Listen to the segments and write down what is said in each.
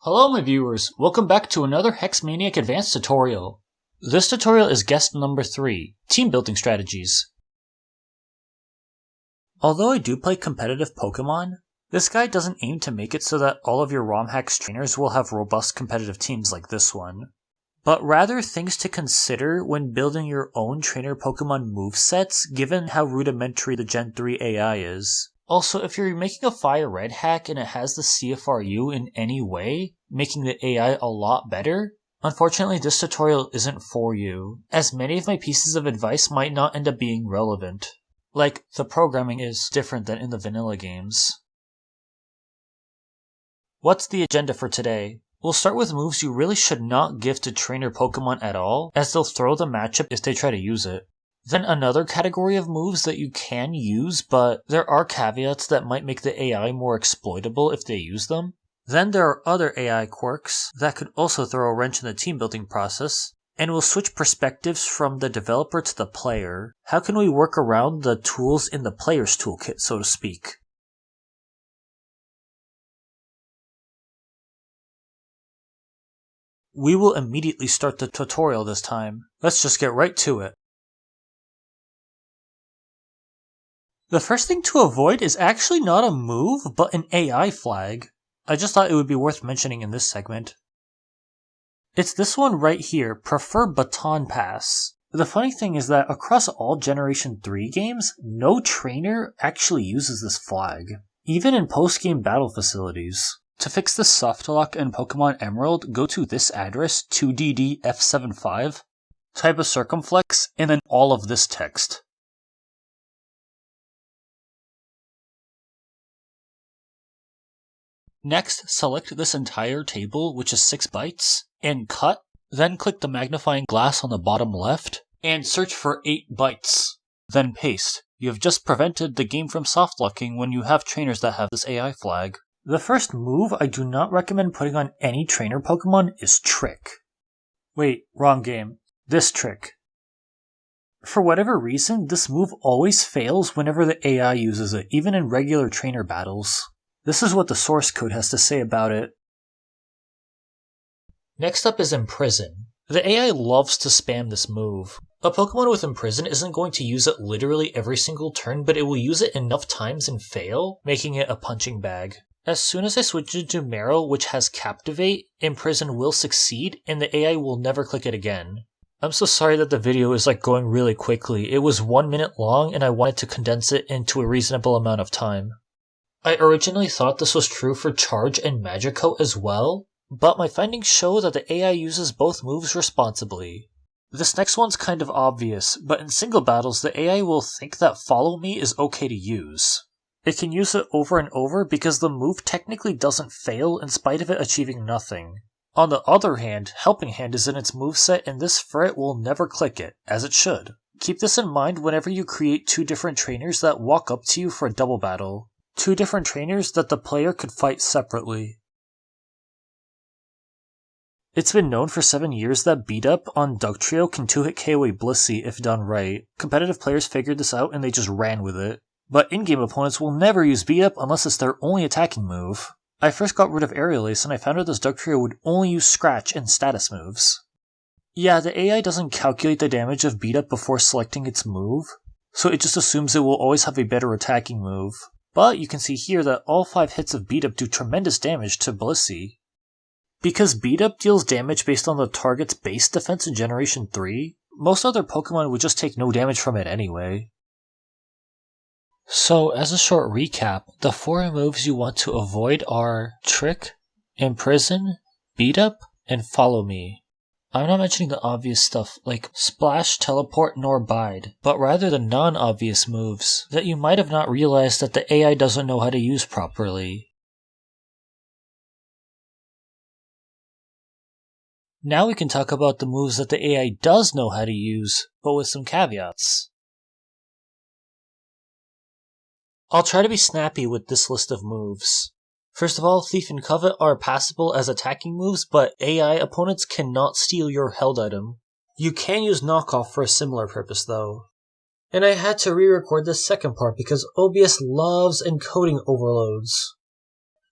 Hello my viewers, welcome back to another Hex Maniac Advanced tutorial. This tutorial is guest number 3, Team Building Strategies. Although I do play competitive Pokémon, this guide doesn't aim to make it so that all of your ROM hacks trainers will have robust competitive teams like this one, but rather things to consider when building your own trainer Pokémon movesets given how rudimentary the Gen 3 AI is. Also, if you're making a Fire Red hack and it has the CFRU in any way, making the AI a lot better, unfortunately this tutorial isn't for you, as many of my pieces of advice might not end up being relevant. Like, the programming is different than in the vanilla games. What's the agenda for today? We'll start with moves you really should not give to trainer Pokemon at all, as they'll throw the matchup if they try to use it. Then another category of moves that you can use, but there are caveats that might make the AI more exploitable if they use them. Then there are other AI quirks that could also throw a wrench in the team building process. And we'll switch perspectives from the developer to the player. How can we work around the tools in the player's toolkit, so to speak? We will immediately start the tutorial this time. Let's just get right to it. The first thing to avoid is actually not a move, but an AI flag. I just thought it would be worth mentioning in this segment. It's this one right here, PreferBatonPass. The funny thing is that across all Generation 3 games, no trainer actually uses this flag, even in post-game battle facilities. To fix this soft lock in Pokemon Emerald, go to this address, 2DDF75, type a circumflex, and then all of this text. Next, select this entire table, which is 6 bytes, and cut, then click the magnifying glass on the bottom left, and search for 8 bytes. Then paste. You have just prevented the game from softlocking when you have trainers that have this AI flag. The first move I do not recommend putting on any trainer Pokemon is Trick. Wait, wrong game. This Trick. For whatever reason, this move always fails whenever the AI uses it, even in regular trainer battles. This is what the source code has to say about it. Next up is Imprison. The AI loves to spam this move. A Pokemon with Imprison isn't going to use it literally every single turn, but it will use it enough times and fail, making it a punching bag. As soon as I switch into Meryl, which has Captivate, Imprison will succeed, and the AI will never click it again. I'm so sorry that the video is going really quickly. It was 1 minute long, and I wanted to condense it into a reasonable amount of time. I originally thought this was true for Charge and Magikarp as well, but my findings show that the AI uses both moves responsibly. This next one's kind of obvious, but in single battles the AI will think that Follow Me is okay to use. It can use it over and over because the move technically doesn't fail in spite of it achieving nothing. On the other hand, Helping Hand is in its moveset and this ferret will never click it, as it should. Keep this in mind whenever you create 2 different trainers that walk up to you for a double battle. 2 different trainers that the player could fight separately. It's been known for 7 years that Beat Up on Dugtrio can 2-hit KO a Blissey if done right. Competitive players figured this out and they just ran with it. But in-game opponents will never use Beat Up unless it's their only attacking move. I first got rid of Aerial Ace and I found out this Dugtrio would only use Scratch and status moves. Yeah, the AI doesn't calculate the damage of Beat Up before selecting its move, so it just assumes it will always have a better attacking move. But you can see here that all 5 hits of Beat Up do tremendous damage to Blissey. Because Beat Up deals damage based on the target's base defense in Generation 3, most other Pokemon would just take no damage from it anyway. So, as a short recap, the 4 moves you want to avoid are Trick, Imprison, Beat Up, and Follow Me. I'm not mentioning the obvious stuff like Splash, Teleport, nor Bide, but rather the non-obvious moves that you might have not realized that the AI doesn't know how to use properly. Now we can talk about the moves that the AI does know how to use, but with some caveats. I'll try to be snappy with this list of moves. First of all, Thief and Covet are passable as attacking moves, but AI opponents cannot steal your held item. You can use Knockoff for a similar purpose though. And I had to re-record this second part because OBS loves encoding overloads.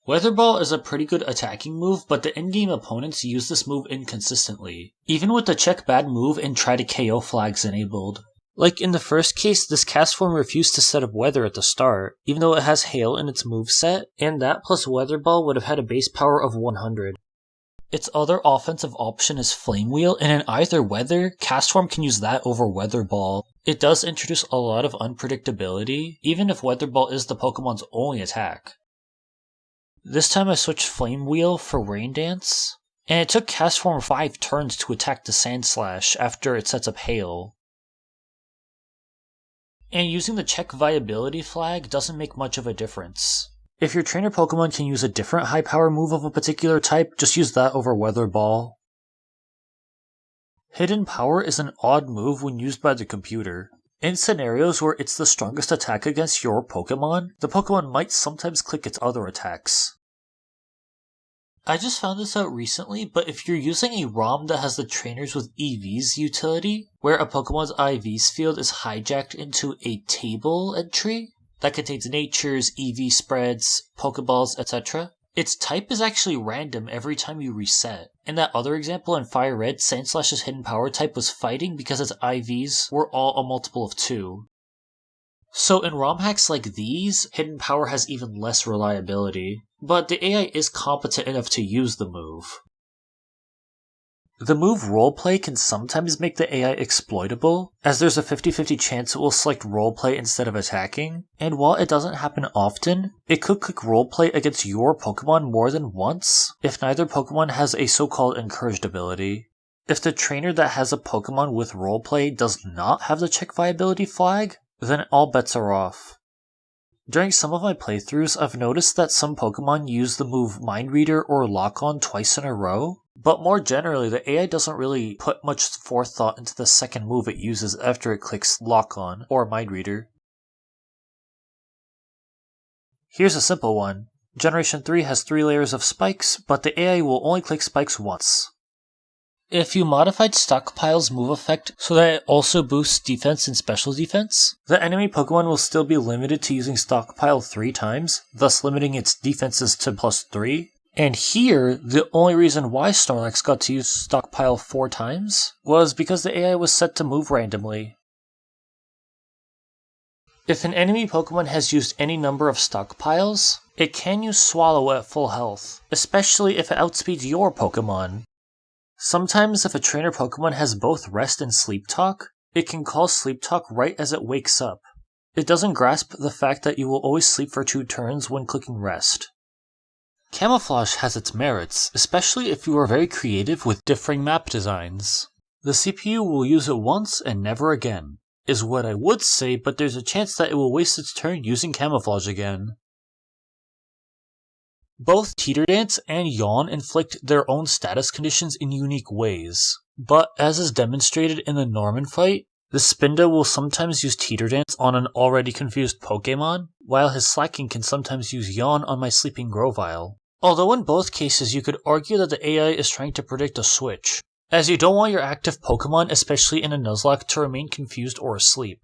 Weather Ball is a pretty good attacking move, but the in-game opponents use this move inconsistently, even with the check bad move and try to KO flags enabled. Like in the first case, this cast form refused to set up Weather at the start, even though it has Hail in its moveset, and that plus Weather Ball would have had a base power of 100. Its other offensive option is Flame Wheel, and in either weather, cast form can use that over Weather Ball. It does introduce a lot of unpredictability, even if Weather Ball is the Pokemon's only attack. This time I switched Flame Wheel for Rain Dance, and it took cast form 5 turns to attack the Sand Slash after it sets up Hail. And using the check viability flag doesn't make much of a difference. If your trainer Pokemon can use a different high power move of a particular type, just use that over Weather Ball. Hidden Power is an odd move when used by the computer. In scenarios where it's the strongest attack against your Pokemon, the Pokemon might sometimes click its other attacks. I just found this out recently, but if you're using a ROM that has the Trainers with EVs utility, where a Pokemon's IVs field is hijacked into a table entry that contains natures, EV spreads, Pokeballs, etc., its type is actually random every time you reset. In that other example in Fire Red, Sandslash's hidden power type was fighting because its IVs were all a multiple of 2. So in ROM hacks like these, hidden power has even less reliability, but the AI is competent enough to use the move. The move Roleplay can sometimes make the AI exploitable, as there's a 50-50 chance it will select Roleplay instead of attacking, and while it doesn't happen often, it could click Roleplay against your Pokemon more than once, if neither Pokemon has a so-called encouraged ability. If the trainer that has a Pokemon with Roleplay does not have the check viability flag, then all bets are off. During some of my playthroughs, I've noticed that some Pokemon use the move Mind Reader or Lock On twice in a row, but more generally, the AI doesn't really put much forethought into the second move it uses after it clicks Lock On or Mind Reader. Here's a simple one. Generation 3 has 3 layers of spikes, but the AI will only click spikes once. If you modified Stockpile's move effect so that it also boosts defense and special defense, the enemy Pokemon will still be limited to using Stockpile 3 times, thus limiting its defenses to +3. And here, the only reason why Snorlax got to use Stockpile 4 times was because the AI was set to move randomly. If an enemy Pokemon has used any number of Stockpiles, it can use Swallow at full health, especially if it outspeeds your Pokemon. Sometimes if a trainer Pokemon has both Rest and Sleep Talk, it can call Sleep Talk right as it wakes up. It doesn't grasp the fact that you will always sleep for 2 turns when clicking Rest. Camouflage has its merits, especially if you are very creative with differing map designs. The CPU will use it once and never again, is what I would say, but there's a chance that it will waste its turn using Camouflage again. Both Teeter Dance and Yawn inflict their own status conditions in unique ways, but as is demonstrated in the Norman fight, the Spinda will sometimes use Teeter Dance on an already confused Pokémon, while his Slacking can sometimes use Yawn on my sleeping Grovyle. Although in both cases you could argue that the AI is trying to predict a switch, as you don't want your active Pokémon, especially in a Nuzlocke, to remain confused or asleep.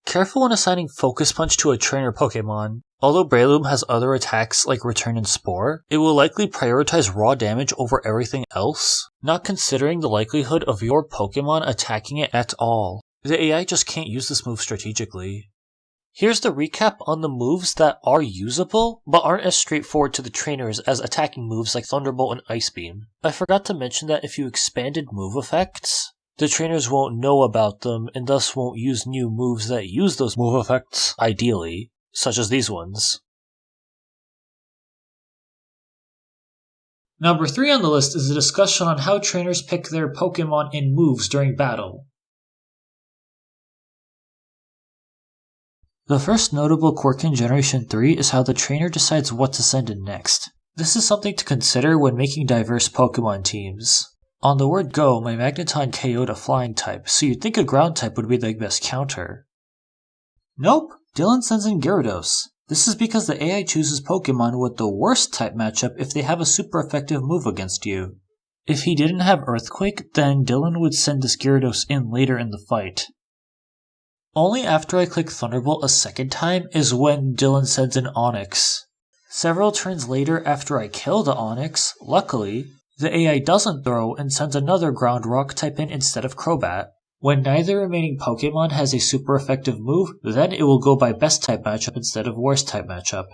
Careful when assigning Focus Punch to a trainer Pokémon. Although Breloom has other attacks like Return and Spore, it will likely prioritize raw damage over everything else, not considering the likelihood of your Pokémon attacking it at all. The AI just can't use this move strategically. Here's the recap on the moves that are usable, but aren't as straightforward to the trainers as attacking moves like Thunderbolt and Ice Beam. I forgot to mention that if you expanded move effects, the trainers won't know about them and thus won't use new moves that use those move effects, ideally, such as these ones. Number 3 on the list is a discussion on how trainers pick their Pokémon and moves during battle. The first notable quirk in Generation 3 is how the trainer decides what to send in next. This is something to consider when making diverse Pokémon teams. On the word go, my Magneton KO'd a flying type, so you'd think a ground type would be the best counter. Nope, Dylan sends in Gyarados. This is because the AI chooses Pokémon with the worst type matchup if they have a super effective move against you. If he didn't have Earthquake, then Dylan would send this Gyarados in later in the fight. Only after I click Thunderbolt a second time is when Dylan sends in Onix. Several turns later after I kill the Onyx, luckily, the AI doesn't throw and sends another ground rock type in instead of Crobat. When neither remaining Pokemon has a super effective move, then it will go by best type matchup instead of worst type matchup.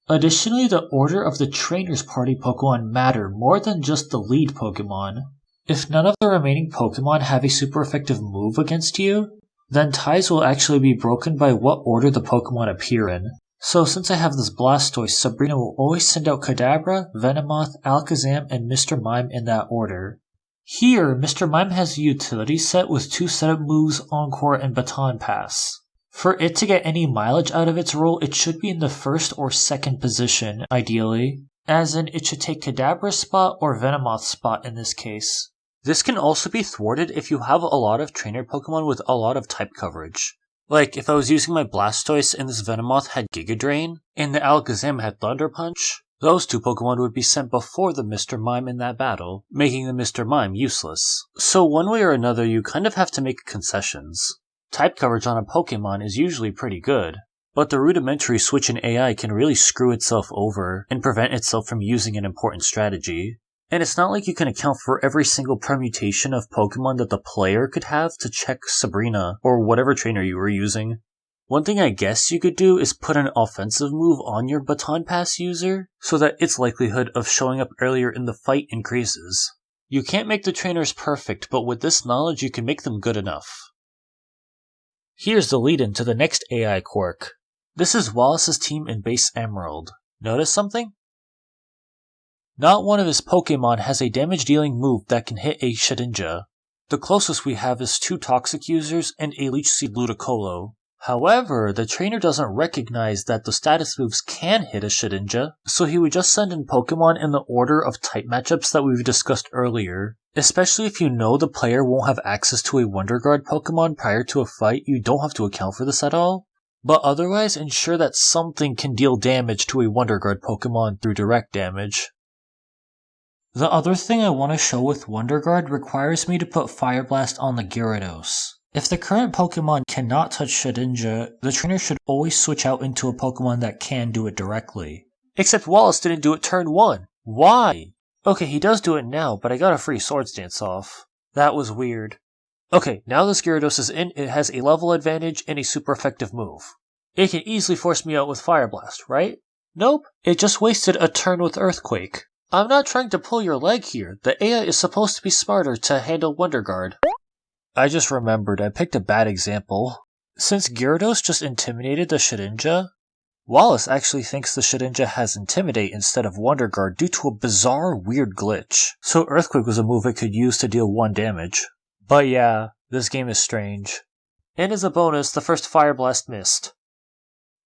Additionally, the order of the trainer's party Pokemon matter more than just the lead Pokemon. If none of the remaining Pokemon have a super effective move against you, then ties will actually be broken by what order the Pokemon appear in. So since I have this Blastoise, Sabrina will always send out Kadabra, Venomoth, Alakazam, and Mr. Mime in that order. Here, Mr. Mime has a utility set with 2 setup moves, Encore and Baton Pass. For it to get any mileage out of its role, it should be in the first or second position, ideally, as in it should take Kadabra's spot or Venomoth's spot in this case. This can also be thwarted if you have a lot of trainer Pokemon with a lot of type coverage. Like, if I was using my Blastoise and this Venomoth had Giga Drain, and the Alakazam had Thunder Punch, those 2 Pokemon would be sent before the Mr. Mime in that battle, making the Mr. Mime useless. So one way or another, you kind of have to make concessions. Type coverage on a Pokemon is usually pretty good, but the rudimentary switch in AI can really screw itself over and prevent itself from using an important strategy. And it's not like you can account for every single permutation of Pokemon that the player could have to check Sabrina or whatever trainer you were using. One thing I guess you could do is put an offensive move on your Baton Pass user so that its likelihood of showing up earlier in the fight increases. You can't make the trainers perfect, but with this knowledge you can make them good enough. Here's the lead-in to the next AI quirk. This is Wallace's team in Base Emerald. Notice something? Not one of his Pokemon has a damage-dealing move that can hit a Shedinja. The closest we have is 2 Toxic users and a Leech Seed Ludicolo. However, the trainer doesn't recognize that the status moves can hit a Shedinja, so he would just send in Pokemon in the order of type matchups that we've discussed earlier. Especially if you know the player won't have access to a Wonder Guard Pokemon prior to a fight, you don't have to account for this at all. But otherwise, ensure that something can deal damage to a Wonder Guard Pokemon through direct damage. The other thing I want to show with Wonder Guard requires me to put Fire Blast on the Gyarados. If the current Pokemon cannot touch Shedinja, the trainer should always switch out into a Pokemon that can do it directly. Except Wallace didn't do it turn 1. Why? Okay, he does do it now, but I got a free Swords Dance off. That was weird. Okay, now this Gyarados is in, it has a level advantage and a super effective move. It can easily force me out with Fire Blast, right? Nope, it just wasted a turn with Earthquake. I'm not trying to pull your leg here, the AI is supposed to be smarter to handle Wonder Guard. I just remembered I picked a bad example. Since Gyarados just intimidated the Shedinja, Wallace actually thinks the Shedinja has Intimidate instead of Wonder Guard due to a bizarre weird glitch, so Earthquake was a move it could use to deal 1 damage. But yeah, this game is strange. And as a bonus, the first Fire Blast missed.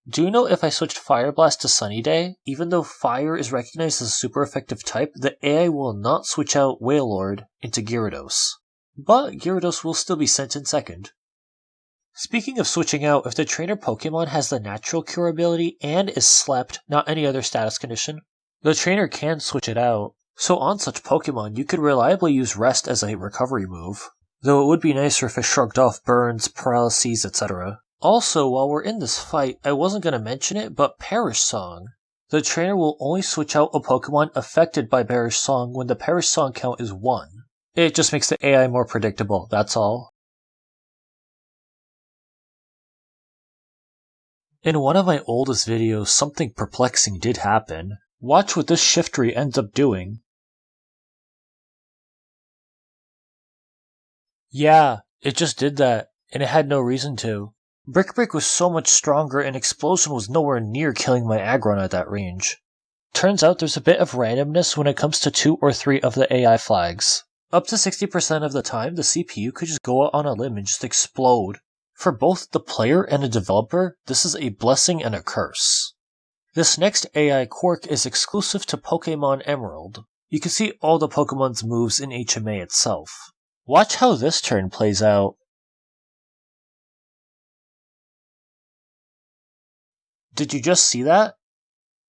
Do you know if I switched Fire Blast to Sunny Day, even though Fire is recognized as a super effective type, the AI will not switch out Wailord into Gyarados. But Gyarados will still be sent in second. Speaking of switching out, if the trainer Pokemon has the natural cure ability and is slept, not any other status condition, the trainer can switch it out. So on such Pokemon, you could reliably use Rest as a recovery move. Though it would be nicer if it shrugged off burns, paralyses, etc. Also, while we're in this fight, I wasn't going to mention it, but Perish Song. The trainer will only switch out a Pokemon affected by Perish Song when the Perish Song count is 1. It just makes the AI more predictable, that's all. In one of my oldest videos, something perplexing did happen. Watch what this Shiftry ends up doing. Yeah, it just did that, and it had no reason to. Brick Break was so much stronger and Explosion was nowhere near killing my Aggron at that range. Turns out there's a bit of randomness when it comes to 2 or 3 of the AI flags. Up to 60% of the time, the CPU could just go out on a limb and just explode. For both the player and the developer, this is a blessing and a curse. This next AI quirk is exclusive to Pokémon Emerald. You can see all the Pokemon's moves in HMA itself. Watch how this turn plays out. Did you just see that?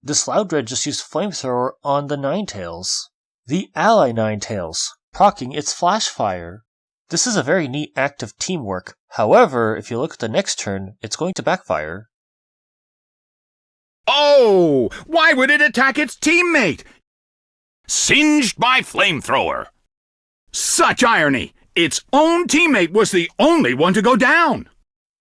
This Loudred just used Flamethrower on the Ninetales. The ally Ninetales, proccing its Flash Fire. This is a very neat act of teamwork. However, if you look at the next turn, it's going to backfire. Oh! Why would it attack its teammate? Singed by flamethrower. Such irony! Its own teammate was the only one to go down!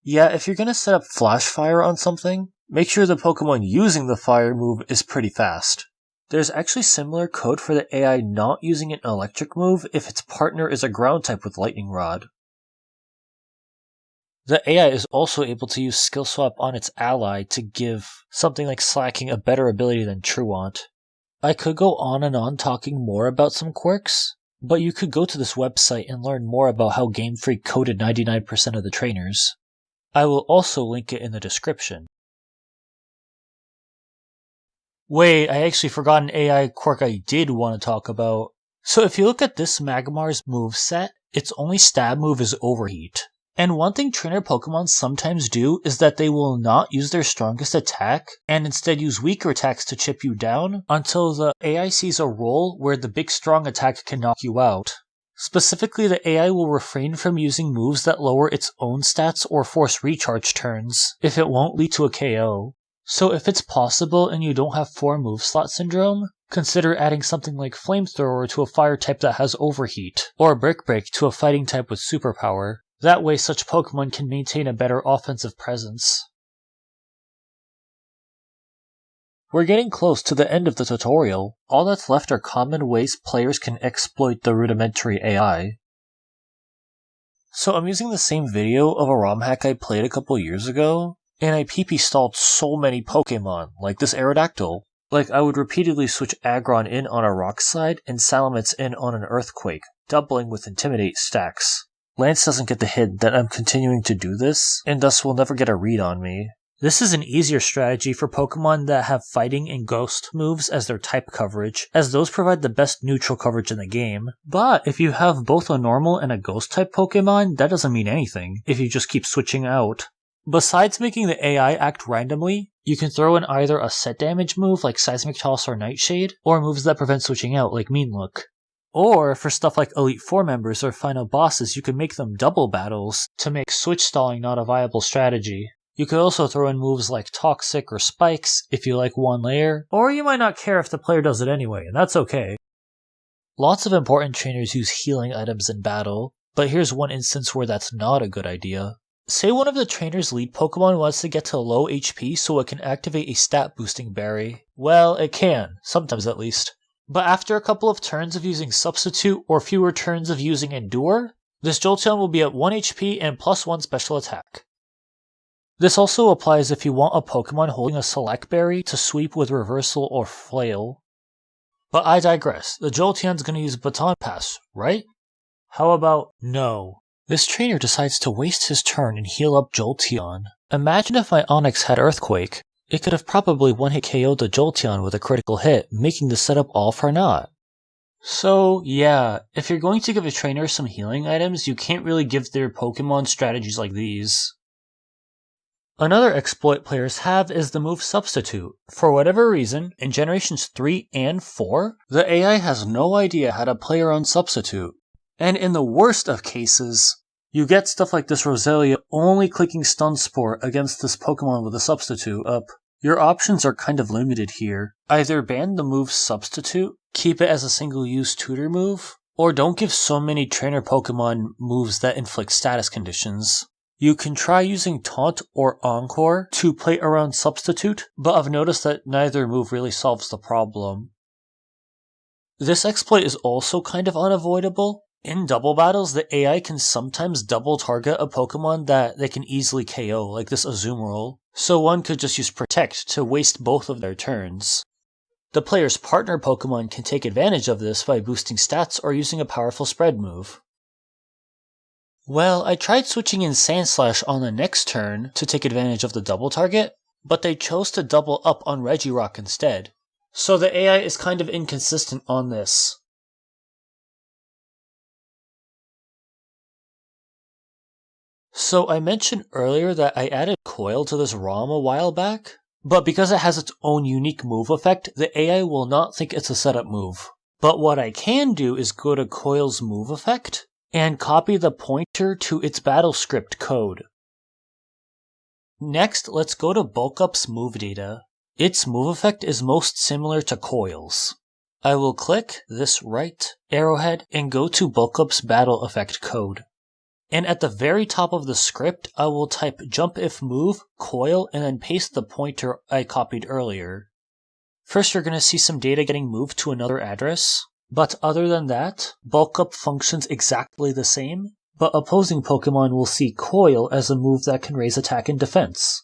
Yeah, if you're gonna set up flash fire on something, make sure the Pokemon using the fire move is pretty fast. There's actually similar code for the AI not using an electric move if its partner is a ground type with Lightning Rod. The AI is also able to use Skill Swap on its ally to give something like Slacking a better ability than Truant. I could go on and on talking more about some quirks, but you could go to this website and learn more about how Game Freak coded 99% of the trainers. I will also link it in the description. Wait, I actually forgot an AI quirk I did want to talk about. So if you look at this Magmar's moveset, its only stab move is Overheat. And one thing trainer Pokemon sometimes do is that they will not use their strongest attack, and instead use weaker attacks to chip you down until the AI sees a roll where the big strong attack can knock you out. Specifically, the AI will refrain from using moves that lower its own stats or force recharge turns, if it won't lead to a KO. So if it's possible and you don't have 4 move slot syndrome, consider adding something like Flamethrower to a fire type that has Overheat, or Brick Break to a fighting type with Superpower. That way such Pokemon can maintain a better offensive presence. We're getting close to the end of the tutorial. All that's left are common ways players can exploit the rudimentary AI. So I'm using the same video of a ROM hack I played a couple years ago, and I PP stalled so many Pokemon, like this Aerodactyl. Like, I would repeatedly switch Aggron in on a Rock Slide and Salamence in on an Earthquake, doubling with Intimidate stacks. Lance doesn't get the hint that I'm continuing to do this, and thus will never get a read on me. This is an easier strategy for Pokemon that have Fighting and Ghost moves as their type coverage, as those provide the best neutral coverage in the game. But if you have both a normal and a Ghost type Pokemon, that doesn't mean anything, if you just keep switching out. Besides making the AI act randomly, you can throw in either a set damage move like Seismic Toss or Nightshade, or moves that prevent switching out like Mean Look. Or, for stuff like Elite Four members or final bosses, you can make them double battles to make switch stalling not a viable strategy. You could also throw in moves like Toxic or Spikes if you like one layer, or you might not care if the player does it anyway, and that's okay. Lots of important trainers use healing items in battle, but here's one instance where that's not a good idea. Say one of the trainer's lead Pokemon wants to get to low HP so it can activate a stat boosting berry. Well, it can, sometimes at least. But after a couple of turns of using Substitute or fewer turns of using Endure, this Jolteon will be at 1 HP and +1 special attack. This also applies if you want a Pokemon holding a Select Berry to sweep with Reversal or Flail. But I digress, the Jolteon's gonna use Baton Pass, right? How about no? This trainer decides to waste his turn and heal up Jolteon. Imagine if my Onix had Earthquake. It could have probably one-hit KO'd the Jolteon with a critical hit, making the setup all for naught. So, yeah, if you're going to give a trainer some healing items, you can't really give their Pokemon strategies like these. Another exploit players have is the move Substitute. For whatever reason, in Generations 3 and 4, the AI has no idea how to play around Substitute. And in the worst of cases, you get stuff like this Roselia only clicking Stun Spore against this Pokemon with a Substitute up. Your options are kind of limited here. Either ban the move Substitute, keep it as a single-use tutor move, or don't give so many trainer Pokemon moves that inflict status conditions. You can try using Taunt or Encore to play around Substitute, but I've noticed that neither move really solves the problem. This exploit is also kind of unavoidable. In double battles, the AI can sometimes double target a Pokemon that they can easily KO, like this Azumarill, so one could just use Protect to waste both of their turns. The player's partner Pokemon can take advantage of this by boosting stats or using a powerful spread move. Well, I tried switching in Sandslash on the next turn to take advantage of the double target, but they chose to double up on Regirock instead. So the AI is kind of inconsistent on this. So I mentioned earlier that I added Coil to this ROM a while back, but because it has its own unique move effect, the AI will not think it's a setup move. But what I can do is go to Coil's move effect and copy the pointer to its battle script code. Next, let's go to Bulk Up's move data. Its move effect is most similar to coils. I will click this right arrowhead and go to Bulk Up's battle effect code. And at the very top of the script, I will type jump if move, coil, and then paste the pointer I copied earlier. First, you're going to see some data getting moved to another address, but other than that, Bulk Up functions exactly the same, but opposing Pokemon will see coil as a move that can raise attack and defense.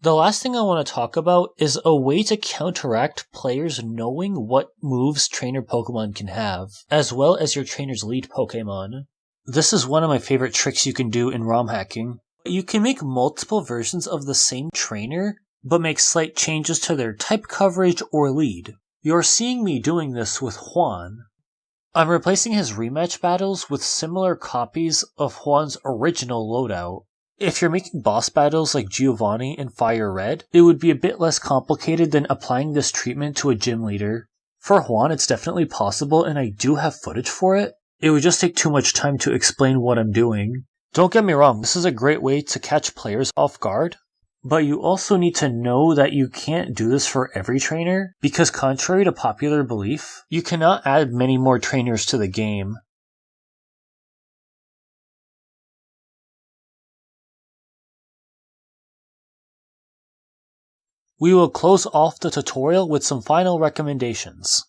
The last thing I want to talk about is a way to counteract players knowing what moves trainer Pokemon can have, as well as your trainer's lead Pokemon. This is one of my favorite tricks you can do in ROM hacking. You can make multiple versions of the same trainer, but make slight changes to their type coverage or lead. You're seeing me doing this with Juan. I'm replacing his rematch battles with similar copies of Juan's original loadout. If you're making boss battles like Giovanni and Fire Red, it would be a bit less complicated than applying this treatment to a gym leader. For Juan, it's definitely possible, and I do have footage for it. It would just take too much time to explain what I'm doing. Don't get me wrong, this is a great way to catch players off guard, but you also need to know that you can't do this for every trainer, because contrary to popular belief, you cannot add many more trainers to the game. We will close off the tutorial with some final recommendations.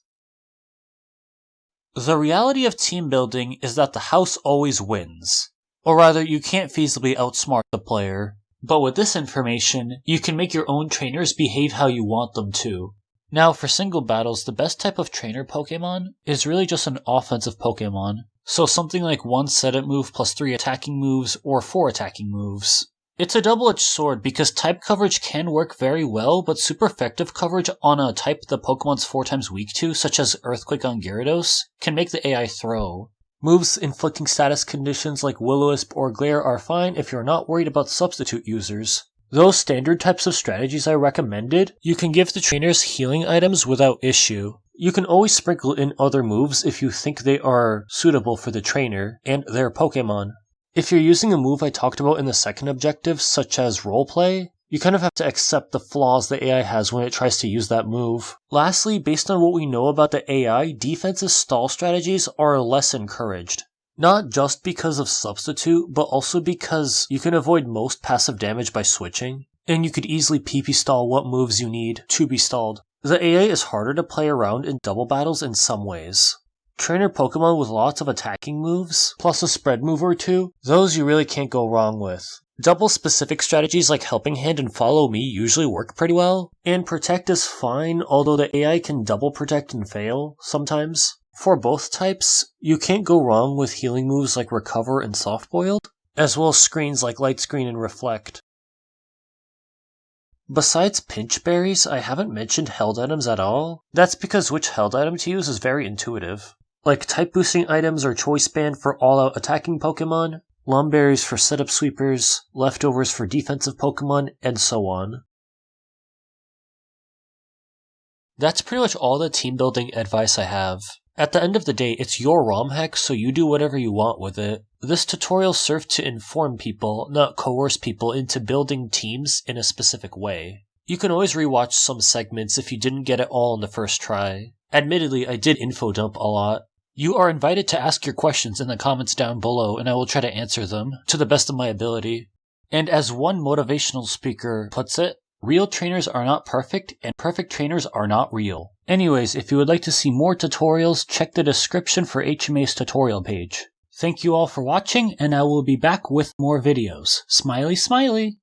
The reality of team building is that the house always wins. Or rather, you can't feasibly outsmart the player. But with this information, you can make your own trainers behave how you want them to. Now, for single battles, the best type of trainer Pokemon is really just an offensive Pokemon. So something like 1 setup move plus 3 attacking moves or 4 attacking moves. It's a double-edged sword because type coverage can work very well, but super effective coverage on a type the Pokemon's 4 times weak to, such as Earthquake on Gyarados, can make the AI throw. Moves inflicting status conditions like Will-O-Wisp or Glare are fine if you're not worried about substitute users. Those standard types of strategies I recommended, you can give the trainers healing items without issue. You can always sprinkle in other moves if you think they are suitable for the trainer and their Pokemon. If you're using a move I talked about in the second objective, such as roleplay, you kind of have to accept the flaws the AI has when it tries to use that move. Lastly, based on what we know about the AI, defensive stall strategies are less encouraged. Not just because of substitute, but also because you can avoid most passive damage by switching, and you could easily PP stall what moves you need to be stalled. The AI is harder to play around in double battles in some ways. Trainer Pokemon with lots of attacking moves, plus a spread move or two, those you really can't go wrong with. Double specific strategies like Helping Hand and Follow Me usually work pretty well, and Protect is fine, although the AI can double protect and fail sometimes. For both types, you can't go wrong with healing moves like Recover and Soft Boiled, as well as screens like Light Screen and Reflect. Besides Pinch Berries, I haven't mentioned held items at all. That's because which held item to use is very intuitive. Like type boosting items or Choice Band for all-out attacking Pokemon, Lumberries for setup sweepers, Leftovers for defensive Pokemon, and so on. That's pretty much all the team building advice I have. At the end of the day, it's your ROM hack, so you do whatever you want with it. This tutorial served to inform people, not coerce people into building teams in a specific way. You can always rewatch some segments if you didn't get it all in the first try. Admittedly, I did info dump a lot. You are invited to ask your questions in the comments down below, and I will try to answer them to the best of my ability. And as one motivational speaker puts it, real trainers are not perfect, and perfect trainers are not real. Anyways, if you would like to see more tutorials, check the description for HMA's tutorial page. Thank you all for watching, and I will be back with more videos. Smiley, smiley!